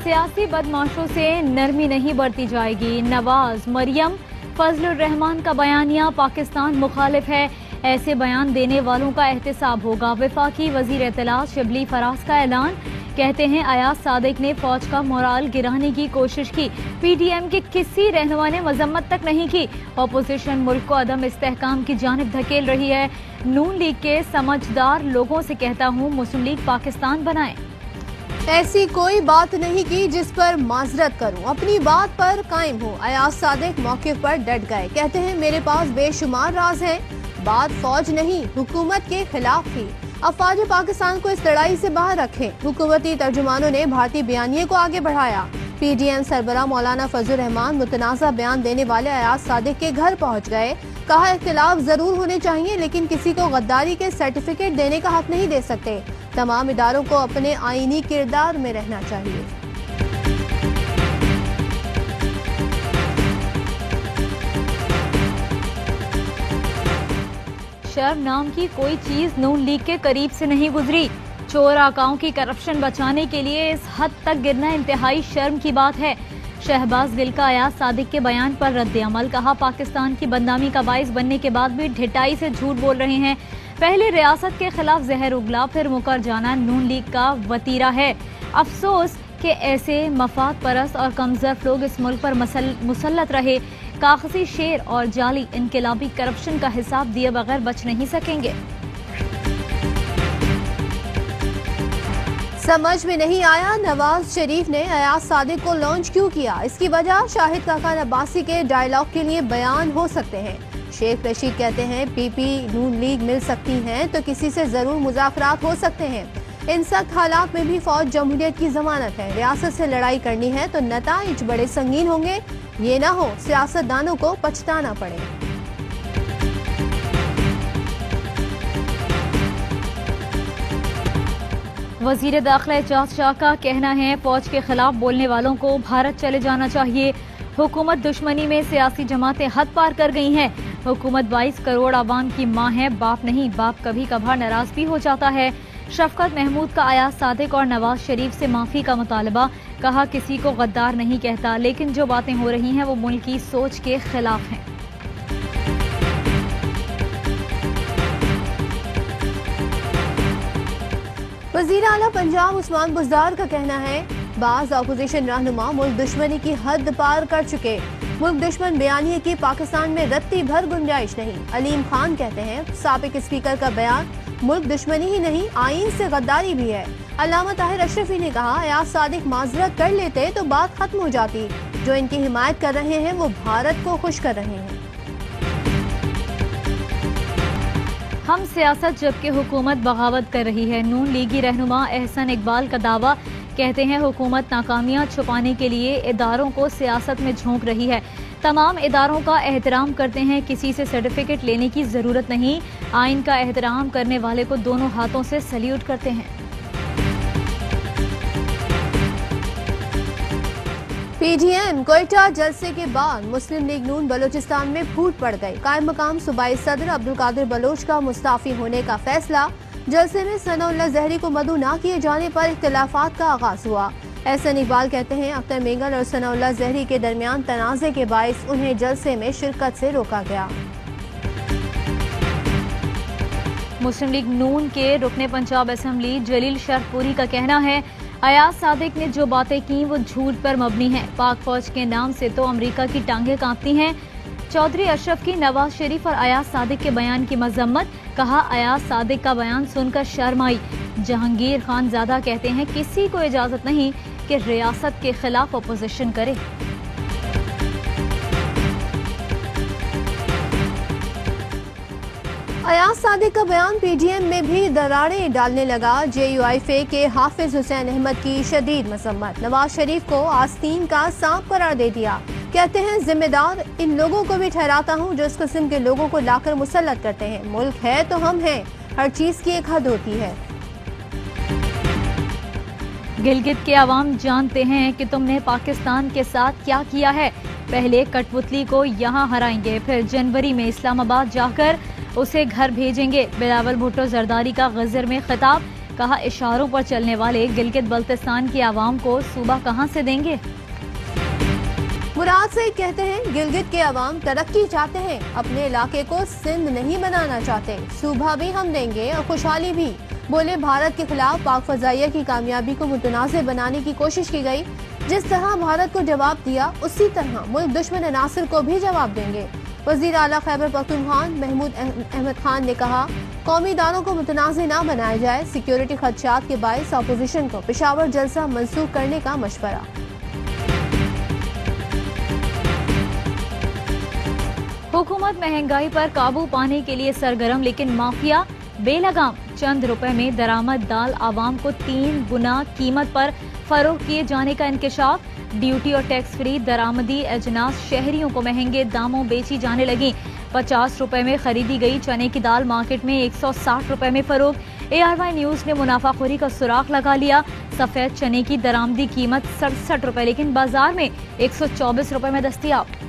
सियासी बदमाशों से नरमी नहीं बरती जाएगी। नवाज मरियम फजलुर रहमान का बयानिया पाकिस्तान मुखालिफ है, ऐसे बयान देने वालों का एहतसाब होगा। वफाकी वजीर इत्तलात शिबली फराज का ऐलान, कहते हैं अयाज सादिक ने फौज का मोराल गिराने की कोशिश की, PDM के किसी रहनुमा ने मजम्मत तक नहीं की। अपोजिशन मुल्क को अदम इस्तेहकाम की जानिब धकेल रही है। नून लीग के समझदार लोगों से कहता हूँ मुस्लिम लीग पाकिस्तान बनाए। ऐसी कोई बात नहीं की जिस पर माजरत करूं, अपनी बात पर कायम हूं। अयाज सादिक मौक़िफ़ पर डट गए, कहते हैं मेरे पास बेशुमार राज हैं, बात फौज नहीं हुकूमत के खिलाफ थी। अफवाज पाकिस्तान को इस लड़ाई से बाहर रखें। हुकूमती तर्जुमानों ने भारतीय बयानिए को आगे बढ़ाया। PDM सरबराह मौलाना फजलुर रहमान मुतनाज़ा बयान देने वाले अयाज सादिक के घर पहुंच गए। कहा इख्तिलाफ जरूर होने चाहिए लेकिन किसी को गद्दारी के सर्टिफिकेट देने का हक नहीं दे सकते। तमाम इदारों को अपने आईनी किरदार में रहना चाहिए। शर्म नाम की कोई चीज नून लीग के करीब से नहीं गुजरी। चोर आकाओं की करप्शन बचाने के लिए इस हद तक गिरना इंतहाई शर्म की बात है। शहबाज गिल का अयाज सादिक के बयान पर रद्द अमल, कहा पाकिस्तान की बदनामी का बाइस बनने के बाद भी ढिठाई से झूठ बोल रहे हैं। पहले रियासत के खिलाफ जहर उगला फिर मुकर जाना नून लीग का वतीरा है। अफसोस कि ऐसे मफाद परस्त और कमजोर लोग इस मुल्क पर मुसल्लत रहे। कागजी शेर और जाली इनकलाबी करप्शन का हिसाब दिए बगैर बच नहीं सकेंगे। समझ में नहीं आया नवाज शरीफ ने अयाज सादिक को लॉन्च क्यों किया। इसकी वजह शाहिद खाकान अब्बासी के डायलॉग के लिए बयान हो सकते हैं। शेख रशीद कहते हैं PP नून लीग मिल सकती हैं तो किसी से जरूर मुज़ाकरात हो सकते हैं। इन सख्त हालात में भी फौज जमहूरियत की जमानत है। रियासत से लड़ाई करनी है तो नताइज बड़े संगीन होंगे, ये ना हो सियासतदानों को पछताना पड़े। वजीर दाखिला एजाज शाह का कहना है फौज के खिलाफ बोलने वालों को भारत चले जाना चाहिए। हुकूमत दुश्मनी में सियासी जमातें हद पार कर गई हैं। हुकूमत 22 करोड़ आवाम की माँ है, बाप नहीं। बाप कभी कभार नाराज भी हो जाता है। शफकत महमूद का अयाज सादिक और नवाज शरीफ से माफी का मुतालबा, कहा किसी को गद्दार नहीं कहता लेकिन जो बातें हो रही हैं वो मुल्क की सोच के खिलाफ हैं। वजीर आला पंजाब उस्मान बुज़दार का कहना है बाज़ अपोजिशन रहनुमा मुल्क दुश्मनी की हद पार कर चुके। मुल्क दुश्मन बयानिए की पाकिस्तान में रत्ती भर गुंजाइश नहीं। अलीम खान कहते हैं साबिक स्पीकर का बयान मुल्क दुश्मनी ही नहीं आईन से गद्दारी भी है। अल्लामा ताहिर अशरफी ने कहा अयाज सादिक माजरत कर लेते तो बात खत्म हो जाती। जो इनकी हिमायत कर रहे हैं वो भारत को खुश कर रहे हैं। हम सियासत जबकि हुकूमत बगावत कर रही है। नून लीगी रहनुमा एहसन इकबाल का दावा, कहते हैं हुकूमत नाकामियां छुपाने के लिए इदारों को सियासत में झोंक रही है। तमाम इदारों का एहतराम करते हैं, किसी से सर्टिफिकेट लेने की जरूरत नहीं। आइन का एहतराम करने वाले को दोनों हाथों से सल्यूट करते हैं। PDM कोयटा जलसे के बाद मुस्लिम लीग नून बलोचिस्तान में फूट पड़ गई। कायम मकाम सूबाई सदर अब्दुल कादिर बलोच का मुस्ताफी होने का फैसला। जलसे में सनाउल्लाह जहरी को मदऊ न किए जाने पर इख्तिलाफात का आगाज हुआ। एहसन इकबाल कहते हैं अख्तर मेंगल और सनाउल्लाह जहरी के दरमियान तनाज़े के बाइस उन्हें जलसे में शिरकत से रोका गया। मुस्लिम लीग नून के रुकने पंजाब असम्बली जलील शरफपुरी का कहना है अयाज सादिक ने जो बातें की वो झूठ पर मबनी है। पाक फौज के नाम से तो अमेरिका की टांगें कांपती हैं। चौधरी अशरफ की नवाज शरीफ और अयाज सादिक के बयान की मजम्मत, कहा अयाज सादिक का बयान सुनकर शर्म आई। जहांगीर खान ज़ादा कहते हैं किसी को इजाजत नहीं कि रियासत के खिलाफ अपोजिशन करे। अयाज सादिक का बयान PDM में भी दरारें डालने लगा। JUIFA के हाफिज हुसैन अहमद की शदीद मजम्मत, नवाज शरीफ को आस्तीन का सांप करार दे दिया। कहते हैं जिम्मेदार इन लोगों को भी ठहराता हूँ जो इस किस्म के लोगों को लाकर मुसल्लत करते हैं। मुल्क है तो हम हैं, हर चीज की एक हद होती है। गिलगित के अवाम जानते हैं कि तुमने पाकिस्तान के साथ क्या किया है। पहले कठपुतली को यहाँ हराएंगे, फिर जनवरी में इस्लामाबाद जाकर उसे घर भेजेंगे। बिलावल भुट्टो जरदारी का गजर में खिताब, کہا اشاروں پر چلنے والے گلگت بلتستان کی عوام کو صوبہ کہاں سے دیں گے؟ مراد سعید کہتے ہیں گلگت کے عوام ترقی چاہتے ہیں، اپنے علاقے کو سندھ نہیں بنانا چاہتے، صوبہ بھی ہم دیں گے اور خوشحالی بھی۔ بولے بھارت کے خلاف پاک فضائیہ کی کامیابی کو متنازع بنانے کی کوشش کی گئی، جس طرح بھارت کو جواب دیا اسی طرح ملک دشمن عناصر کو بھی جواب دیں گے۔ وزیر اعلیٰ خیبر پختونخوا محمود احمد خان نے کہا قومی اداروں کو متنازع نہ بنایا جائے، سیکیورٹی خدشات کے باعث اپوزیشن کو پشاور جلسہ منسوخ کرنے کا مشورہ۔ حکومت مہنگائی پر قابو پانے کے لیے سرگرم، لیکن مافیا بے لگام۔ چند روپے میں درآمد دال عوام کو 3 گنا قیمت پر فروخت کیے جانے کا انکشاف۔ ڈیوٹی اور ٹیکس فری درآمدی اجناس شہریوں کو مہنگے داموں بیچی جانے لگیں۔ 50 روپے میں خریدی گئی چنے کی دال مارکیٹ میں 160 روپے میں فروخت۔ ARY نیوز نے منافع خوری کا سراغ لگا لیا۔ سفید چنے کی درآمدی قیمت 67 روپے لیکن بازار میں 124 روپے میں دستیاب۔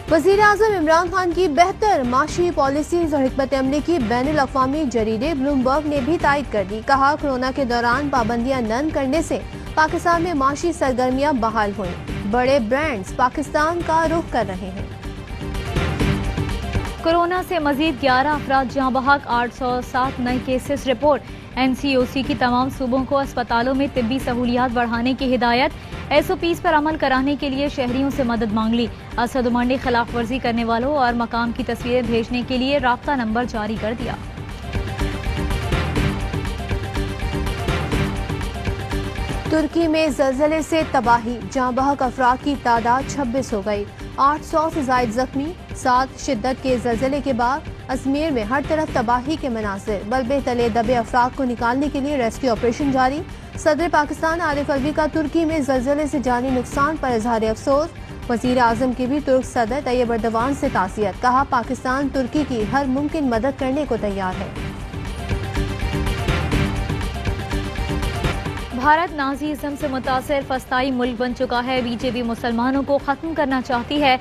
وزیر اعظم عمران خان کی بہتر معاشی پالیسیز اور حکمت عملی کی بین الاقوامی جریدے بلومبرگ نے بھی تائید کر دی۔ کہا کورونا کے دوران پابندیاں نرم کرنے سے پاکستان میں معاشی سرگرمیاں بحال ہوئیں، بڑے برانڈز پاکستان کا رخ کر رہے ہیں۔ کورونا سے مزید 11 افراد جاں بحق، 807 نئے کیسز رپورٹ۔ NCOC کی تمام صوبوں کو اسپتالوں میں طبی سہولیات بڑھانے کی ہدایت۔ SOPs پر عمل کرانے کے لیے شہریوں سے مدد مانگ لی۔ اسد عمر نے خلاف ورزی کرنے والوں اور مقام کی تصویریں بھیجنے کے لیے رابطہ نمبر جاری کر دیا۔ ترکی میں زلزلے سے تباہی، جاں بحق افراد کی تعداد 26 ہو گئی، 800 سے زائد زخمی۔ 7 شدت کے زلزلے کے بعد ازمیر میں ہر طرف تباہی کے مناظر، ملبے تلے دبے افراد کو نکالنے کے لیے ریسکیو آپریشن جاری۔ صدر پاکستان عارف الوی کا ترکی میں زلزلے سے جانی نقصان پر اظہار افسوس۔ وزیر اعظم کی بھی ترک صدر طیب اردوان سے تعزیت، کہا پاکستان ترکی کی ہر ممکن مدد کرنے کو تیار ہے۔ بھارت نازیزم سے متاثر فسطائی ملک بن چکا ہے۔ BJP مسلمانوں کو ختم کرنا چاہتی ہے۔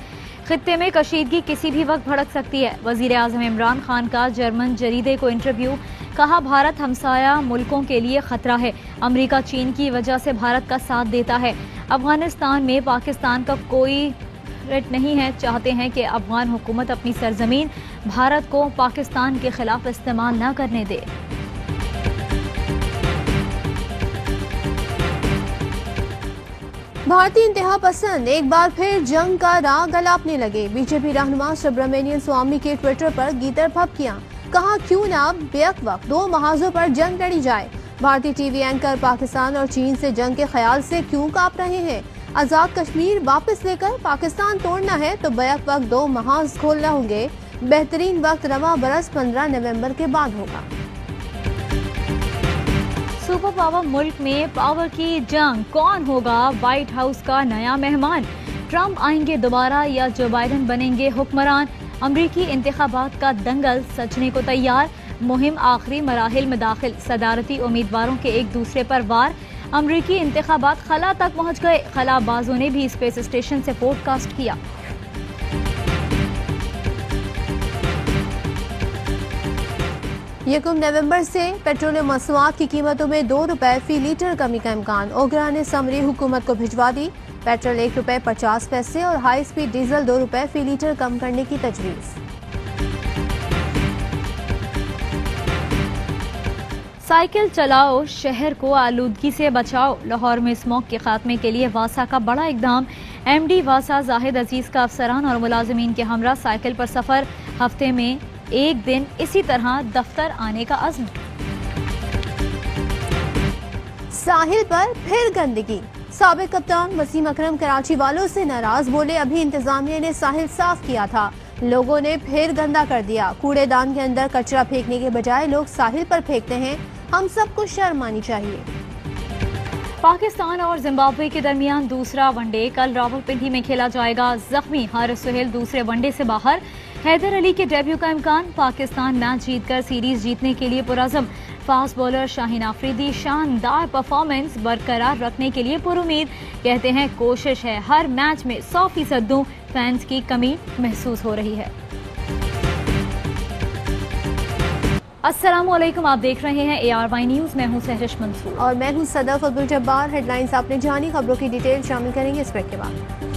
خطے میں کشیدگی کسی بھی وقت بھڑک سکتی ہے۔ وزیر اعظم عمران خان کا جرمن جریدے کو انٹرویو، کہا بھارت ہمسایہ ملکوں کے لیے خطرہ ہے، امریکہ چین کی وجہ سے بھارت کا ساتھ دیتا ہے۔ افغانستان میں پاکستان کا کوئی تھریٹ نہیں ہے، چاہتے ہیں کہ افغان حکومت اپنی سرزمین بھارت کو پاکستان کے خلاف استعمال نہ کرنے دے۔ بھارتی انتہا پسند ایک بار پھر جنگ کا راہ گلاپنے لگے۔ BJP رہنما سبرامنین سوامی کے ٹویٹر پر گیتر پھپکیاں، کہا کیوں نہ بیک وقت 2 محاذوں پر جنگ لڑی جائے۔ بھارتی ٹی وی اینکر پاکستان اور چین سے جنگ کے خیال سے کیوں کانپ رہے ہیں؟ آزاد کشمیر واپس لے کر پاکستان توڑنا ہے تو بیک وقت 2 محاذ کھولنا ہوں گے۔ بہترین وقت رواں برس 15 نومبر کے بعد ہوگا۔ سپر پاور ملک میں پاور کی جنگ، کون ہوگا وائٹ ہاؤس کا نیا مہمان؟ ٹرمپ آئیں گے دوبارہ یا جو بائیڈن بنیں گے حکمران؟ امریکی انتخابات کا دنگل سجنے کو تیار، مہم آخری مراحل میں داخل، صدارتی امیدواروں کے ایک دوسرے پر وار۔ امریکی انتخابات خلا تک پہنچ گئے، خلا بازوں نے بھی اسپیس اسٹیشن سے پوڈ کاسٹ کیا۔ 1 نومبر سے پیٹرولیم مصنوعات کی قیمتوں میں 2 روپے فی لیٹر کمی کا امکان، اوگرا نے سمری حکومت کو بھجوا دی۔ پیٹرول 1 روپے 50 پیسے اور ہائی سپیڈ ڈیزل 2 روپے فی لیٹر کم کرنے کی تجویز۔ سائیکل چلاؤ، شہر کو آلودگی سے بچاؤ، لاہور میں اسموگ کے خاتمے کے لیے واسا کا بڑا اقدام۔ MD واسا زاہد عزیز کا افسران اور ملازمین کے ہمراہ سائیکل پر سفر، ہفتے میں 1 دن اسی طرح دفتر آنے کا عزم۔ ساحل پر پھر گندگی، سابق کپتان وسیم اکرم کراچی والوں سے ناراض، بولے ابھی انتظامیہ نے ساحل صاف کیا تھا، لوگوں نے پھر گندا کر دیا، کوڑے دان کے اندر کچرا پھینکنے کے بجائے لوگ ساحل پر پھینکتے ہیں، ہم سب کو شرم آنی چاہیے۔ پاکستان اور زمبابوے کے درمیان دوسرا ون ڈے کل راولپنڈی میں کھیلا جائے گا، زخمی حارث سہیل دوسرے ون ڈے سے باہر، حیدر علی کے ڈیبیو کا امکان، پاکستان میچ جیت کر سیریز جیتنے کے لیے پرعزم، فاسٹ بولر شاہین آفریدی شاندار پرفارمنس برقرار رکھنے کے لیے پرامید، کہتے ہیں کوشش ہے ہر میچ میں 100% دوں، فینس کی کمی محسوس ہو رہی ہے۔ अस्सलाम वालेकुम, आप देख रहे हैं ARY न्यूज। मैं हूं सहजश मंसूर और मैं हूं सदफ अब्दुल जब्बार। हेडलाइंस आपने जानी, खबरों की डिटेल शामिल करेंगे इस ब्रेक के बाद।